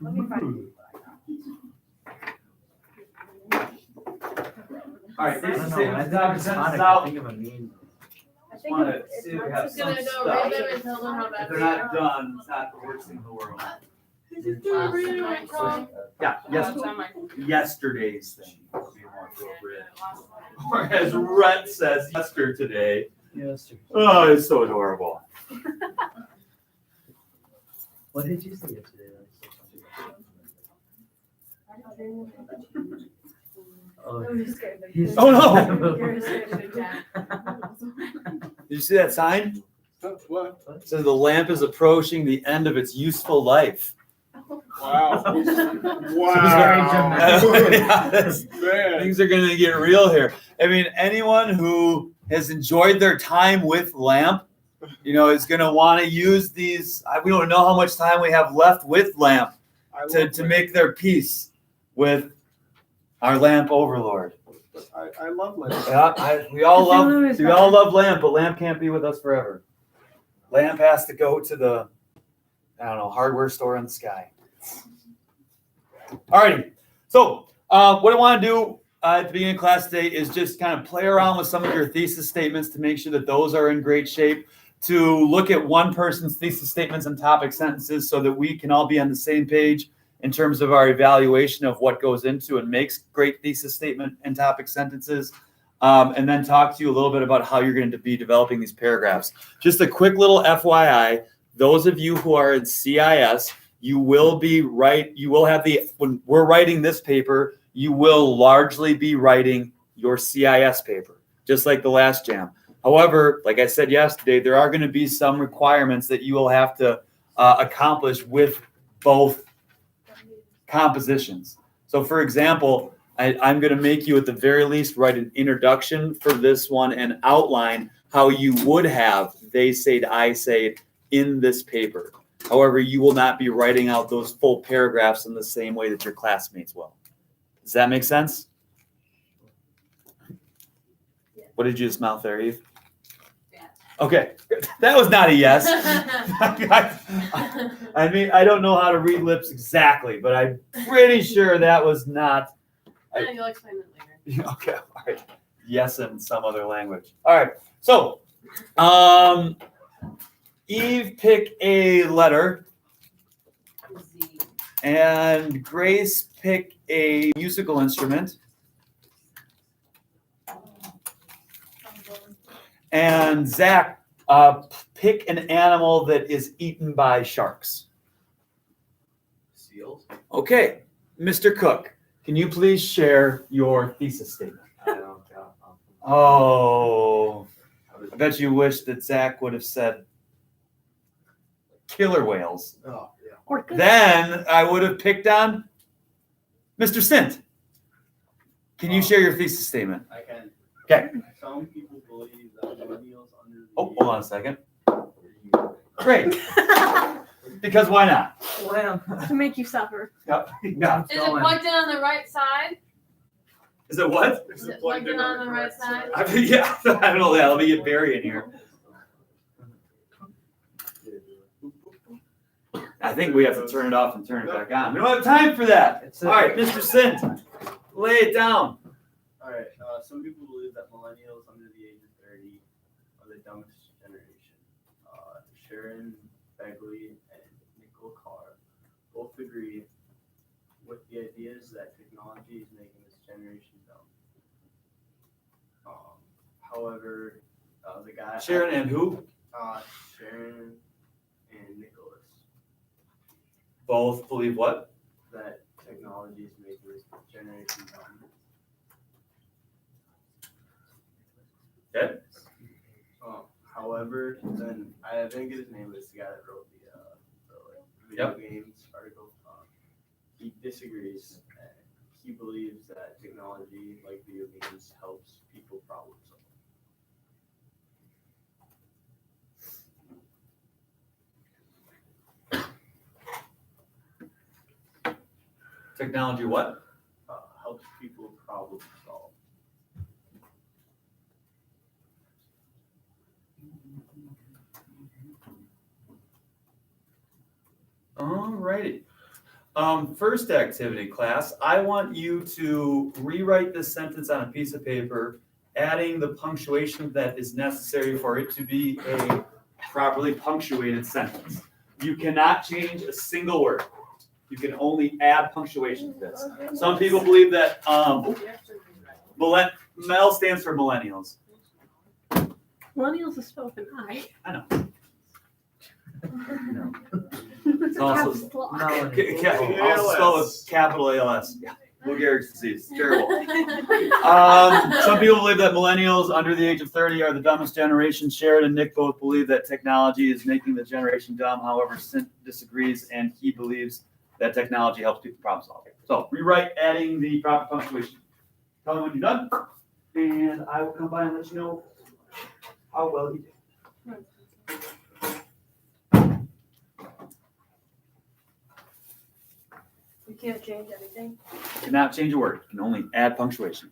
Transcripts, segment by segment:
Let me find. All right, I these don't know, statements I and think topic it's sentences tonic, I out. think of a meme. I think Wanna it's see if we not have so some good. stuff. Read them and tell them how bad If they're they not are. done, it's not the worst thing in the world. Last Yeah, time I- yesterday's thing would be more appropriate. Or as Rhett says, yesterday. Yes, sir. Oh, it's so adorable. What did you say yesterday? Oh, he's- Oh, no. Did you see that sign? What? It says the lamp is approaching the end of its useful life. Wow. Very Wow. dramatic. Man. Things are gonna get real here. I mean, anyone who has enjoyed their time with LAMP, is gonna wanna use these, we don't know how much time we have left with LAMP I love to LAMP. make their peace with our LAMP overlord. I love LAMP. Yeah, we all love LAMP, but LAMP can't be with us forever. LAMP has to go to the, hardware store in the sky. Alrighty, so what I want to do at the beginning of class today is just kind of play around with some of your thesis statements to make sure that those are in great shape, to look at one person's thesis statements and topic sentences so that we can all be on the same page in terms of our evaluation of what goes into and makes great thesis statement and topic sentences, and then talk to you a little bit about how you're going to be developing these paragraphs. Just a quick little FYI, those of you who are in CIS, you will have when we're writing this paper, you will largely be writing your CIS paper, just like the last jam. However, like I said yesterday, there are going to be some requirements that you will have to accomplish with both compositions. So for example, I'm going to make you at the very least write an introduction for this one and outline how you would have they said, I said in this paper. However, you will not be writing out those full paragraphs in the same way that your classmates will. Does that make sense? What did you just mouth there, Eve? Yeah. Okay, that was not a yes. I mean, I don't know how to read lips exactly, but I'm pretty sure that was not. Yeah, you'll explain it later. Okay, all right. Yes, in some other language. All right, so Eve, pick a letter, Z. and Grace, pick a musical instrument, and Zach, pick an animal that is eaten by sharks. Seals? Okay, Mr. Cook, can you please share your thesis statement? I don't know. Oh, I bet you wish that Zach would have said killer whales. Oh, yeah. Then I would have picked on Mr. Sint. Can you share your thesis statement? I can. Okay. Some people believe that millennials under the Oh, hold on a second. Great. Because why not? To make you suffer. Yep. Yeah. Is it plugged in on the right side? Is it what? Is it plugged in on the right side? I mean, yeah, I don't know that. Let me get Barry in here. I think we have to turn it off and turn it back on. We don't have time for that. All right, Mr. Sint, lay it down. All right. Some people believe that millennials under the age of 30 are the dumbest generation. Sharon Begley and Nicole Carr both agree with the ideas that technology is making this generation dumb. However, the guy Sharon and who? Sharon and Nicholas, Both believe what? that technology is making this generation dumb. Okay. However, then I didn't get his name, but it's the guy that wrote the video games article. He disagrees. He believes that technology, like video games, helps people problem solve. Technology what? Helps people problem solve. All righty. First activity, class. I want you to rewrite this sentence on a piece of paper, adding the punctuation that is necessary for it to be a properly punctuated sentence. You cannot change a single word. You can only add punctuation to this. Some people believe that MEL stands for millennials. Millennials is spelled with an I. I know. It's a also- caps lock. Also spelled with capital ALS. Lou Gehrig's disease. Terrible. Some people believe that millennials under the age of 30 are the dumbest generation. Sharon and Nick both believe that technology is making the generation dumb. However, Sint disagrees, and he believes that technology helps people problem solve. So rewrite, adding the proper punctuation. Tell me when you're done, and I will come by and let you know how well you did. You can't change anything. You cannot change a word. You can only add punctuation.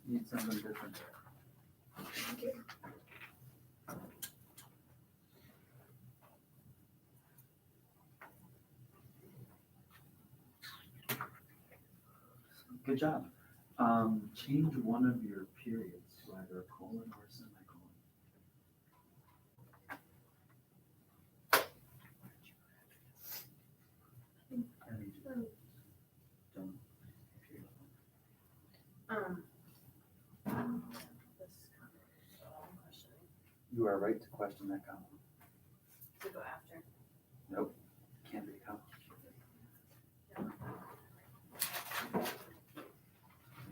Need something different. Good job. Change one of your periods to either a colon or a semicolon. You are right to question that comma. To go after. Nope, can't be a comma.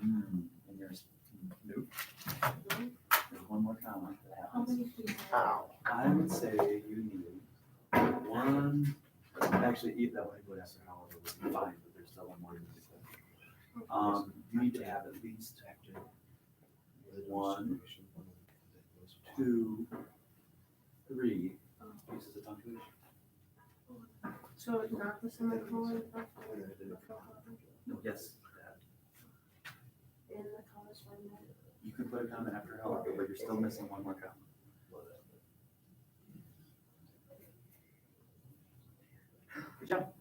And there's, nope. There's one more comma that happens. I would say you need one, actually, eat that one would have to however would be fine, but there's still one more. You need you need to have at least one, 2, 3 pieces of punctuation. So it's not the semicolon? No, yes, In the commas right now. you can put a comma after however, but you're still missing one more comma. Good job.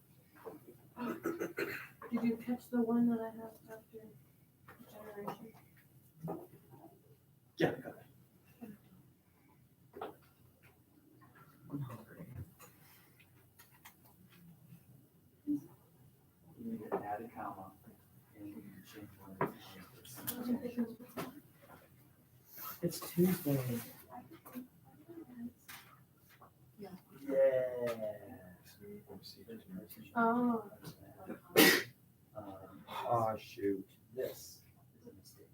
Did you catch the one that I have after generation? Yeah, got it. You need to add a comma and change one of the It's Tuesday. Oh. Oh, shoot. This is a mistake.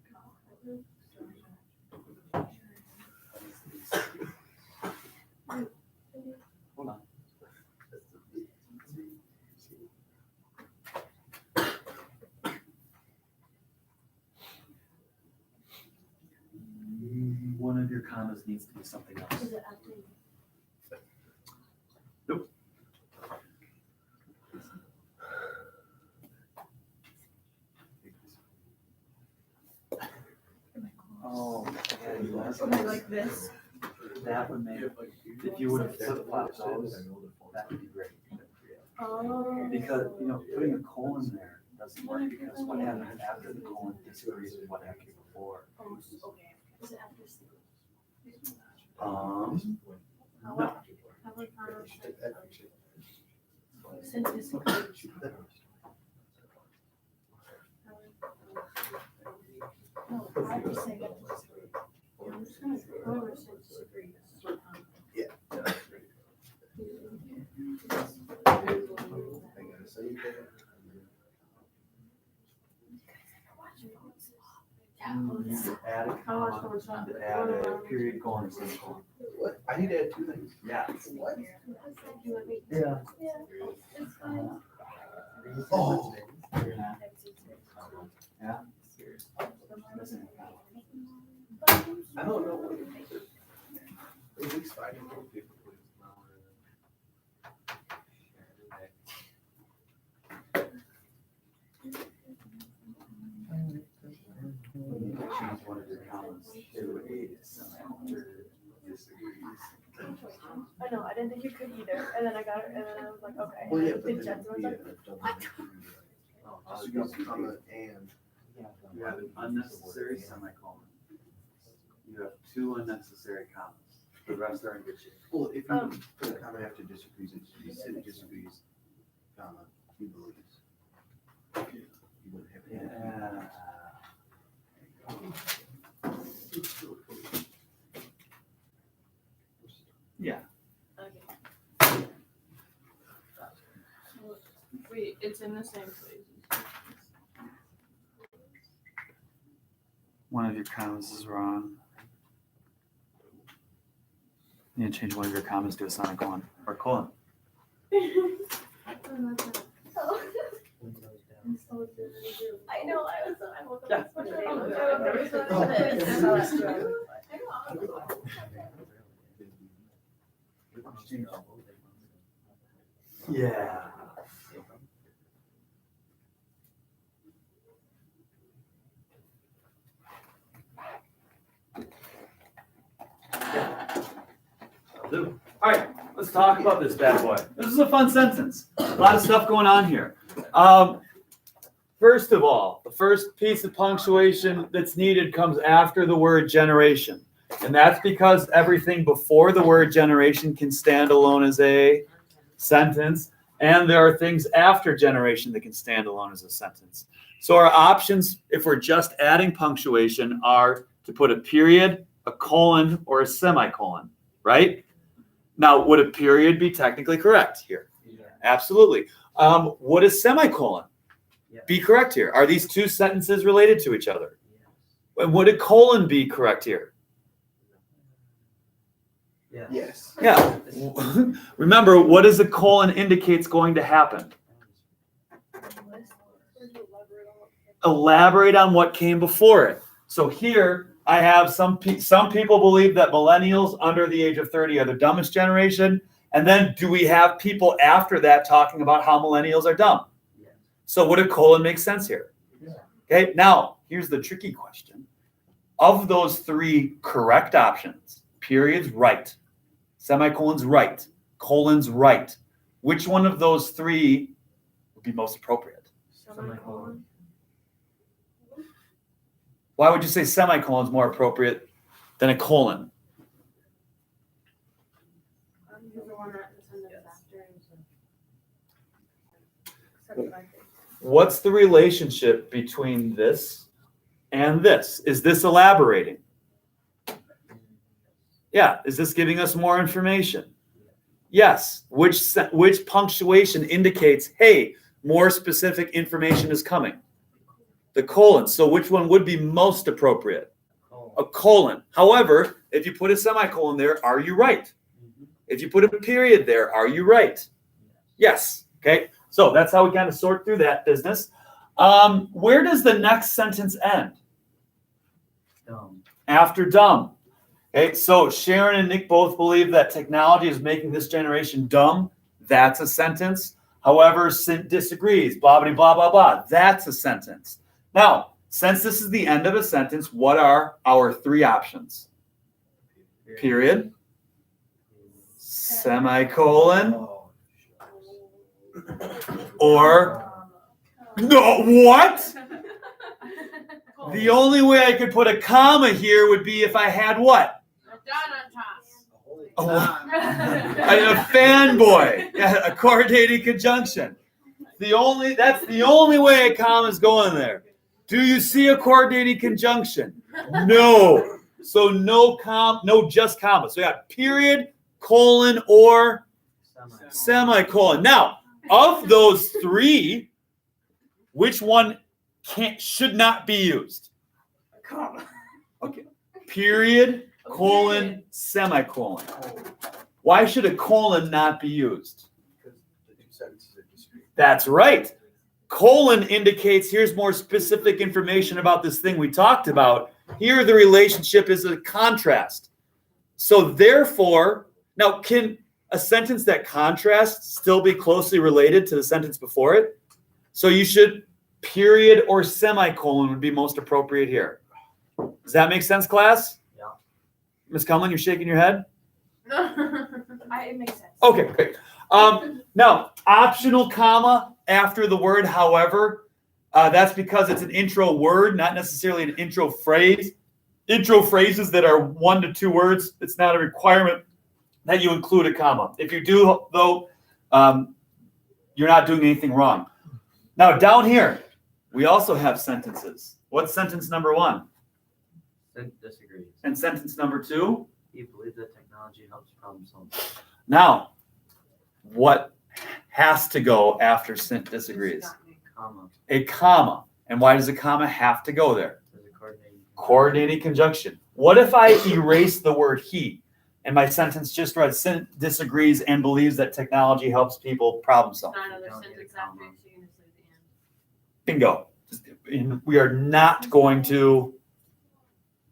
Hold on. commas needs to be something else. Is it after? Oh, Okay, like this. that would make, if you would have flip-flopped those, that would be great. Oh. Because, putting a colon there doesn't work because what happens after the colon disagrees with what happened before. Oh, okay. Is it after? No. How about since disagrees? No, I just say that disagree. I'm just gonna go over since disagrees. Add a comma, and add a period colon, semicolon. What? I need to add two things. Yeah. What? Yeah. It's fine. Oh. Yeah. I don't know what at least five people. Change one of your commas to a semicolon. I know, I didn't think you could either, and then I got it, and then I was like, okay. Well, yeah, Did but then Jensen was yeah, like, so you got comma and. You have an unnecessary semicolon. You have two unnecessary commas. The rest are in good shape. Well, if you put a comma after disagrees, it should be said disagrees, comma, he believes. You wouldn't have. Yeah. Yeah. wait, it's in the same place. One of your commas is wrong. You need to change one of your commas to a semicolon or colon. I know, I woke Yeah. up. Yeah. All right, let's talk about this bad boy. This is a fun sentence. A lot of stuff going on here. First of all, the first piece of punctuation that's needed comes after the word generation. And that's because everything before the word generation can stand alone as a sentence. And there are things after generation that can stand alone as a sentence. So our options, if we're just adding punctuation, are to put a period, a colon, or a semicolon, right? Now, would a period be technically correct here? Yeah. Absolutely. Would a semicolon be correct here? Are these two sentences related to each other? And would a colon be correct here? Yes. Yeah. Remember, what does a colon indicates going to happen? Elaborate on what came before it. So here I have some people believe that millennials under the age of 30 are the dumbest generation. And then do we have people after that talking about how millennials are dumb? So would a colon make sense here? Yeah. Okay, now here's the tricky question. Of those three correct options, periods right, semicolons right, colons right, which one of those three would be most appropriate? Semicolon. Why would you say semicolon is more appropriate than a colon? He's the one that sends it after. Except I think. What's the relationship between this and this? Is this elaborating? Yeah. Is this giving us more information? Yes. Which punctuation indicates, hey, more specific information is coming? The colon. So which one would be most appropriate? A colon. However, if you put a semicolon there, are you right? If you put a period there, are you right? Yes. Okay. So that's how we kind of sort through that business. Where does the next sentence end? Dumb. After dumb. Okay, so Sharon and Nick both believe that technology is making this generation dumb. That's a sentence. However, Sint disagrees. Blah, blah, blah, blah, blah. That's a sentence. Now, since this is the end of a sentence, what are our three options? Period. Semicolon. Or no, what? The only way I could put a comma here would be if I had what? A fanboy, a coordinating conjunction. That's the only way a comma is going there. Do you see a coordinating conjunction? No. So no just comma. So we got period, colon, or semicolon. Now, of those three, which one should not be used? Comma. Okay. Period, colon, semicolon. Why should a colon not be used? Because the two sentences are discrete. That's right. Colon indicates here's more specific information about this thing we talked about. Here the relationship is a contrast. So therefore, now can a sentence that contrasts still be closely related to the sentence before it? So you should period or semicolon would be most appropriate here. Does that make sense, class? Yeah. Ms. Cumlin, you're shaking your head? It makes sense. Okay, great. Now, optional comma after the word however, that's because it's an intro word, not necessarily an intro phrase. Intro phrases that are 1 to 2 words, it's not a requirement that you include a comma. If you do, though, you're not doing anything wrong. Now, down here, we also have sentences. What's sentence number 1? Sint disagrees. And sentence number 2? He believes that technology helps problem solving. Now, what has to go after Sint disagrees? Comma. A comma. And why does a comma have to go there? There's a coordinating. Coordinating conjunction. What if I erase the word he and my sentence just read Sint disagrees and believes that technology helps people problem solve? Not another Don't need a sentence after, comma. so you can just leave the end. Bingo. We are not going to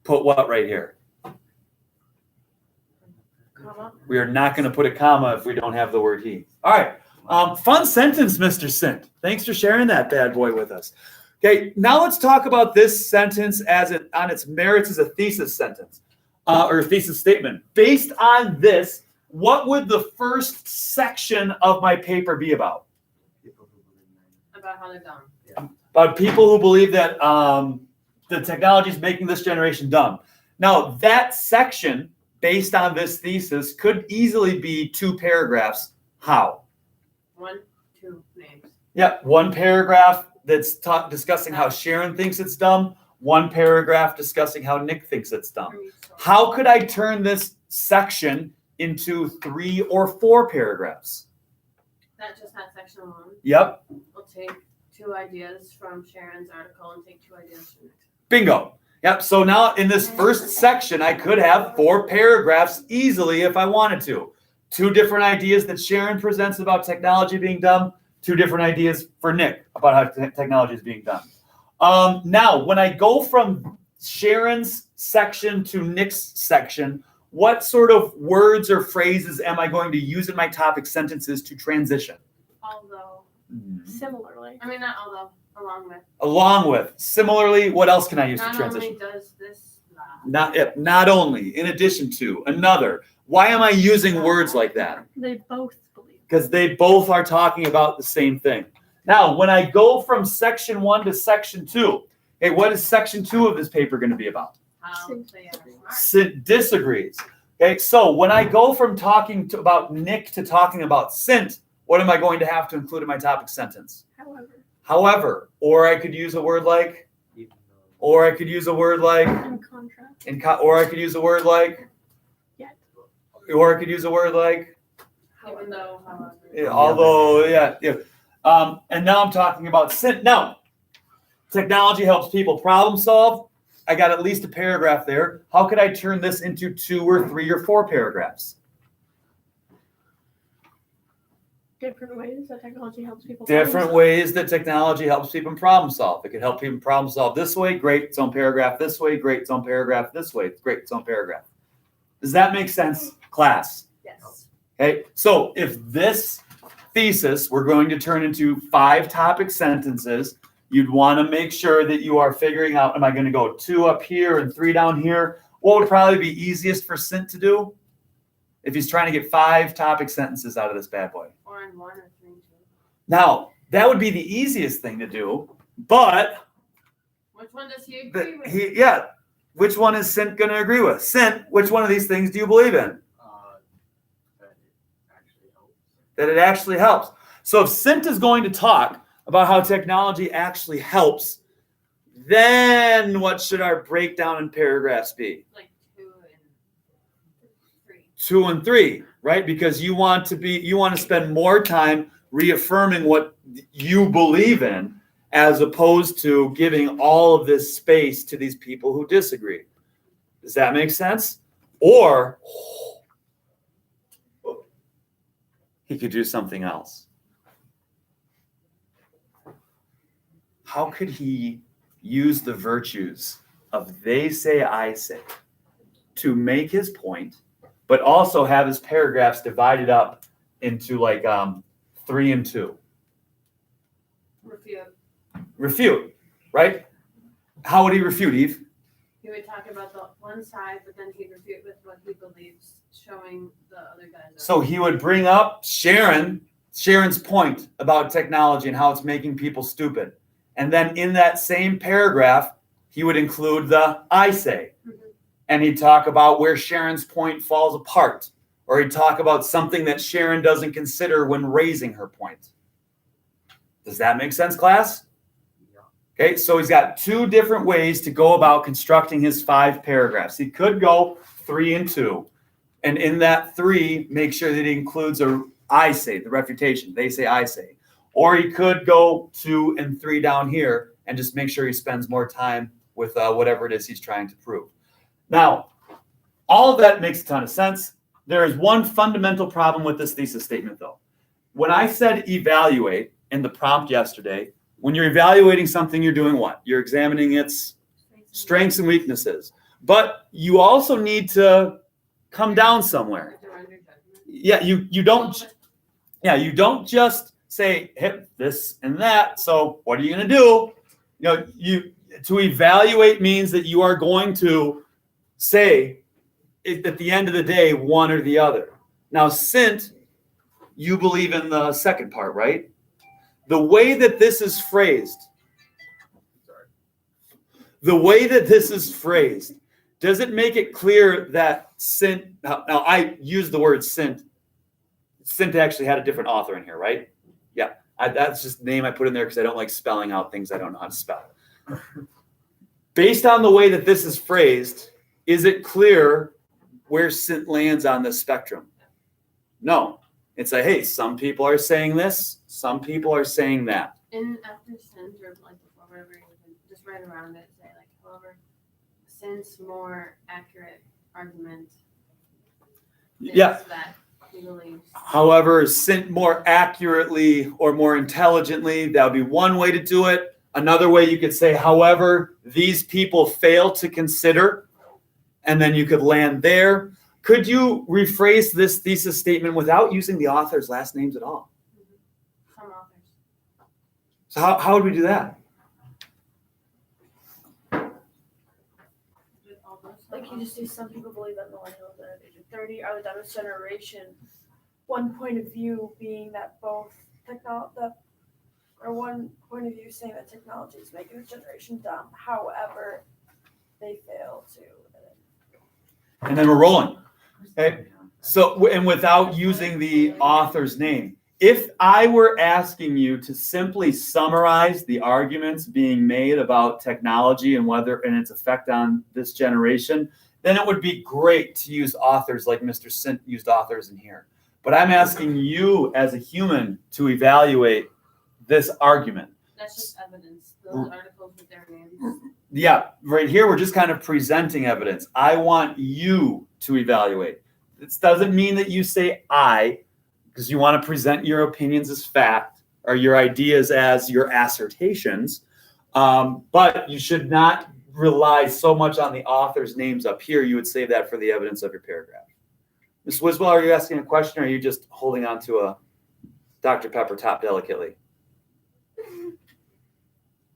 put what right here? Comma. We are not going to put a comma if we don't have the word he. All right. Fun sentence, Mr. Sint. Thanks for sharing that bad boy with us. Okay, now let's talk about this sentence on its merits as a thesis sentence or a thesis statement. Based on this, what would the first section of my paper be about? People who believe in About how they're dumb. About people who believe that the technology is making this generation dumb. Now, that section, based on this thesis, could easily be 2 paragraphs. How? 1, 2 names. Yeah, 1 paragraph that's discussing how Sharon thinks it's dumb, 1 paragraph discussing how Nick thinks it's dumb. How could I turn this section into 3 or 4 paragraphs? That just had section 1. Yep, We'll take 2 ideas from Sharon's article and take 2 ideas from Nick's. bingo. Yep, so now in this first section, I could have 4 paragraphs easily if I wanted to. 2 different ideas that Sharon presents about technology being dumb, 2 different ideas for Nick about how technology is being done. Now, when I go from Sharon's section to Nick's section, what sort of words or phrases am I going to use in my topic sentences to transition? Although, Similarly. I mean, not although, along with. Along with, similarly, what else can I use to Not transition? only does this, blah. Not only, in addition to, another. Why am I using words like that? They both believe. Because they both are talking about the same thing. Now, when I go from section 1 to section 2, hey, what is section 2 of this paper going to be about? How they are smart. Sint disagrees. Okay, so when I go from talking about Nick to talking about Sint, what am I going to have to include in my topic sentence? However, or I could use a word like, even though or I could use a word like, In contrast. or I could use a word like, Yet. or I could use a word like, Even though, however. yeah, although, yeah. And now I'm talking about Sint. Now, technology helps people problem solve. I got at least a paragraph there. How could I turn this into 2 or 3 or 4 paragraphs? Different ways that technology helps people. Different ways that technology helps people problem solve. It could help people problem solve this way. Great, its own paragraph this way. Great, its own paragraph this way. Great, its own paragraph. Does that make sense, class? Yes. Okay, so if this thesis we're going to turn into 5 topic sentences, you'd want to make sure that you are figuring out, am I going to go 2 up here and 3 down here? What would probably be easiest for Sint to do if he's trying to get 5 topic sentences out of this bad boy? 4 and 1 or 3 and 2. Now, that would be the easiest thing to do, but Which one does he agree with? which one is Sint going to agree with? Sint, which one of these things do you believe in? That it actually helps. That it actually helps. So if Sint is going to talk about how technology actually helps, then what should our breakdown in paragraphs be? Like 2 and 3. 2 and 3, right? Because you want to spend more time reaffirming what you believe in, as opposed to giving all of this space to these people who disagree. Does that make sense? Or he could do something else. How could he use the virtues of they say, I say to make his point, but also have his paragraphs divided up into like 3 and 2? Refute, right? How would he refute, Eve? He would talk about the one side, but then he'd refute with what he believes, showing the other guys. So he would bring up Sharon's point about technology and how it's making people stupid. And then in that same paragraph, he would include the I say. And he'd talk about where Sharon's point falls apart. Or he'd talk about something that Sharon doesn't consider when raising her point. Does that make sense, class? Okay, so he's got 2 different ways to go about constructing his 5 paragraphs. He could go 3 and 2. And in that 3, make sure that he includes a I say, the refutation. They say, I say. Or he could go 2 and 3 down here and just make sure he spends more time with whatever it is he's trying to prove. Now, all of that makes a ton of sense. There is one fundamental problem with this thesis statement, though. When I said evaluate in the prompt yesterday, when you're evaluating something, you're doing what? You're examining its strengths and weaknesses. But you also need to come down somewhere. Yeah, you don't just say hit this and that. So what are you going to do? To evaluate means that you are going to say at the end of the day one or the other. Now, Sint, you believe in the second part, right? The way that this is phrased, does it make it clear that Sint, now I use the word Sint. Sint actually had a different author in here, right? Yeah, that's just the name I put in there because I don't like spelling out things I don't know how to spell. Based on the way that this is phrased, is it clear where Sint lands on the spectrum? No. It's like, hey, some people are saying this, some people are saying that. In after Sint or like before, whatever, you can just write around it, say like, however, Sint's more accurate argument is that he believes. However, Sint more accurately or more intelligently, that would be one way to do it. Another way you could say, however, these people fail to consider, and then you could land there. Could you rephrase this thesis statement without using the author's last names at all? Some authors. So how would we do that? Like you just say, some people believe that millennials at age of 30 are the dumbest generation. One point of view being that both one point of view saying that technology is making this generation dumb. However, they fail to. And then we're rolling. Okay. So, and without using the author's name, if I were asking you to simply summarize the arguments being made about technology and its effect on this generation, then it would be great to use authors like Mr. Sint used authors in here. But I'm asking you as a human to evaluate this argument. That's just evidence. Those articles with their names. Yeah, right here we're just kind of presenting evidence. I want you to evaluate. This doesn't mean that you say I, because you want to present your opinions as fact or your ideas as your assertions. But you should not rely so much on the author's names up here, you would save that for the evidence of your paragraph. Ms. Wiswell, are you asking a question or are you just holding on to a Dr. Pepper top delicately?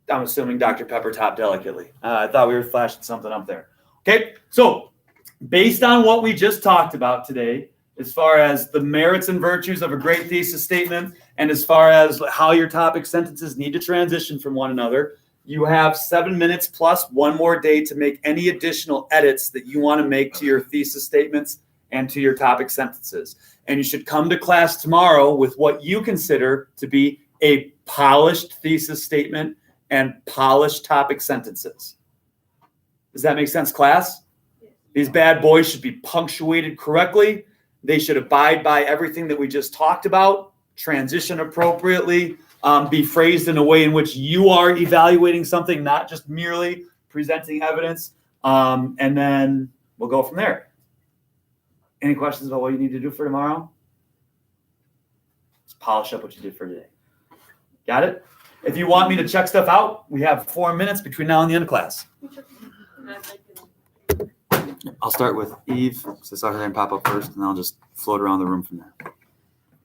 I'm assuming Dr. Pepper top delicately. I thought we were flashing something up there. Okay, so based on what we just talked about today, as far as the merits and virtues of a great thesis statement, and as far as how your topic sentences need to transition from one another, you have 7 minutes plus one more day to make any additional edits that you want to make to your thesis statements and to your topic sentences. And you should come to class tomorrow with what you consider to be a polished thesis statement and polished topic sentences. Does that make sense, class? These bad boys should be punctuated correctly. They should abide by everything that we just talked about, transition appropriately, be phrased in a way in which you are evaluating something, not just merely presenting evidence. And then we'll go from there. Any questions about what you need to do for tomorrow? Just polish up what you did for today. Got it? If you want me to check stuff out, we have 4 minutes between now and the end of class. I'll start with Eve, since I saw her name pop up first, and I'll just float around the room from there.